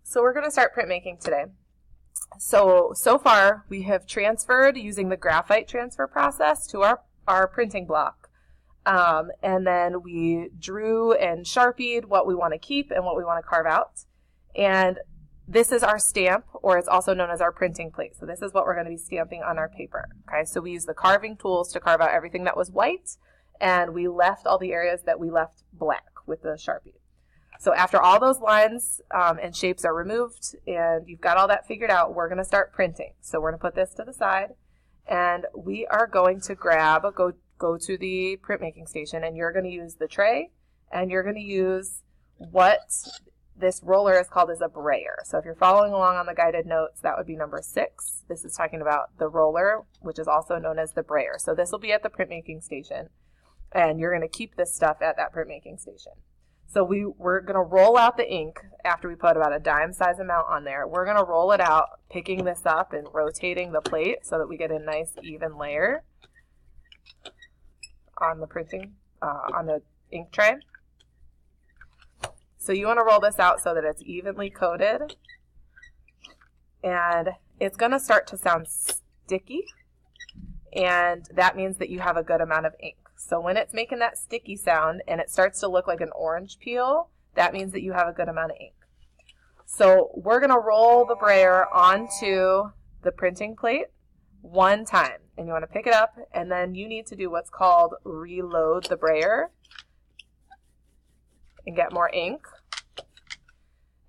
So we're going to start printmaking today. So far we have transferred using the graphite transfer process to our printing block. And then we drew and Sharpied what we want to keep and what we want to carve out. And this is our stamp, or it's also known as our printing plate. So this is what we're going to be stamping on our paper. Okay, so we use the carving tools to carve out everything that was white, and we left all the areas that we left black with the Sharpie. So after all those lines and shapes are removed and you've got all that figured out, we're going to start printing. So we're going to put this to the side, and we are going to go to the printmaking station, and you're going to use the tray, and you're going to use what this roller is called as a brayer. So if you're following along on the guided notes, that would be number 6. This is talking about the roller, which is also known as the brayer. So this will be at the printmaking station, and you're going to keep this stuff at that printmaking station. So we're going to roll out the ink after we put about a dime size amount on there. We're going to roll it out, picking this up and rotating the plate so that we get a nice even layer on the ink tray. So you want to roll this out so that it's evenly coated, and it's going to start to sound sticky, and that means that you have a good amount of ink. So when it's making that sticky sound and it starts to look like an orange peel, that means that you have a good amount of ink. So we're going to roll the brayer onto the printing plate one time, and you want to pick it up, and then you need to do what's called reload the brayer and get more ink.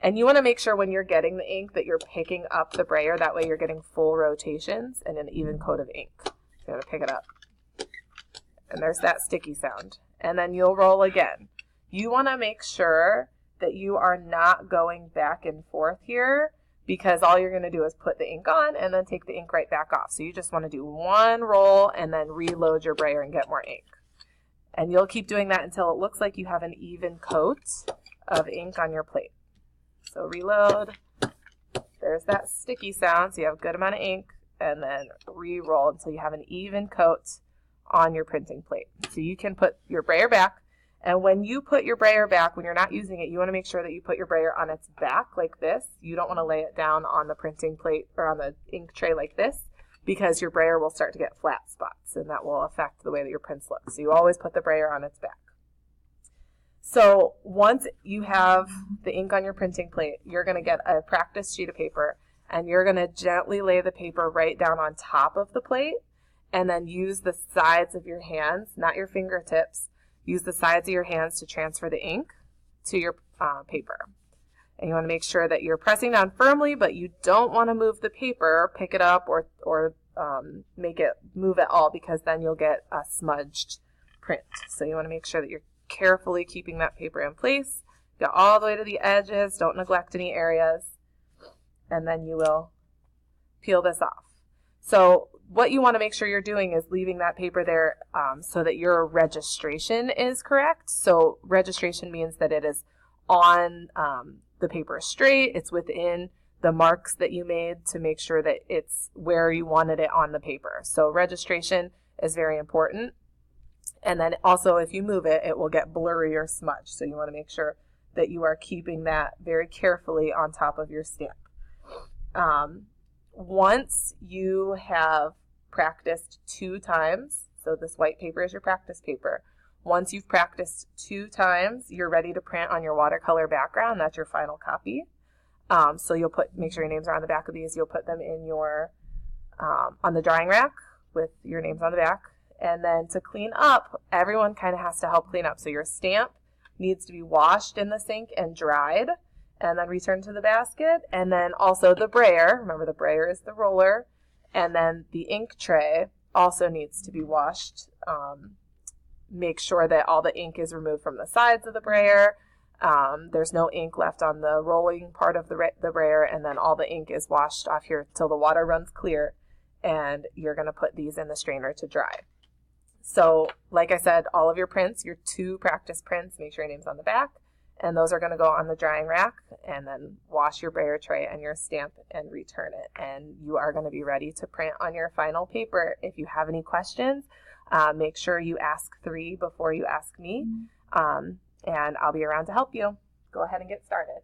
And you want to make sure when you're getting the ink that you're picking up the brayer. That way you're getting full rotations and an even coat of ink. So you want to pick it up. And there's that sticky sound. And then you'll roll again. You want to make sure that you are not going back and forth here, because all you're going to do is put the ink on and then take the ink right back off. So you just want to do one roll and then reload your brayer and get more ink. And you'll keep doing that until it looks like you have an even coat of ink on your plate. So reload, there's that sticky sound, so you have a good amount of ink, and then re-roll until you have an even coat on your printing plate. So you can put your brayer back, and when you put your brayer back, when you're not using it, you want to make sure that you put your brayer on its back like this. You don't want to lay it down on the printing plate or on the ink tray like this, because your brayer will start to get flat spots, and that will affect the way that your prints look. So you always put the brayer on its back. So once you have the ink on your printing plate, you're going to get a practice sheet of paper, and you're going to gently lay the paper right down on top of the plate, and then use the sides of your hands, not your fingertips, use the sides of your hands to transfer the ink to your paper. And you want to make sure that you're pressing down firmly, but you don't want to move the paper, pick it up, or make it move at all, because then you'll get a smudged print. So you want to make sure that you're carefully keeping that paper in place. Go all the way to the edges, don't neglect any areas, and then you will peel this off. So what you want to make sure you're doing is leaving that paper there so that your registration is correct. So registration means that it is on the paper straight, it's within the marks that you made to make sure that it's where you wanted it on the paper. So registration is very important. And then also if you move it, it will get blurry or smudged. So you want to make sure that you are keeping that very carefully on top of your stamp. Once you have practiced 2 times, so this white paper is your practice paper. Once you've practiced 2 times, you're ready to print on your watercolor background. That's your final copy. So you'll make sure your names are on the back of these. You'll put them in your on the drying rack with your names on the back. And then to clean up, everyone kind of has to help clean up. So your stamp needs to be washed in the sink and dried, and then returned to the basket. And then also the brayer, remember the brayer is the roller, and then the ink tray also needs to be washed. Make sure that all the ink is removed from the sides of the brayer. There's no ink left on the rolling part of the brayer, and then all the ink is washed off here till the water runs clear, and you're going to put these in the strainer to dry. So like I said, all of your prints, your 2 practice prints, make sure your name's on the back, and those are going to go on the drying rack, and then wash your brayer tray and your stamp and return it. And you are going to be ready to print on your final paper. If you have any questions, make sure you ask 3 before you ask me, and I'll be around to help you. Go ahead and get started.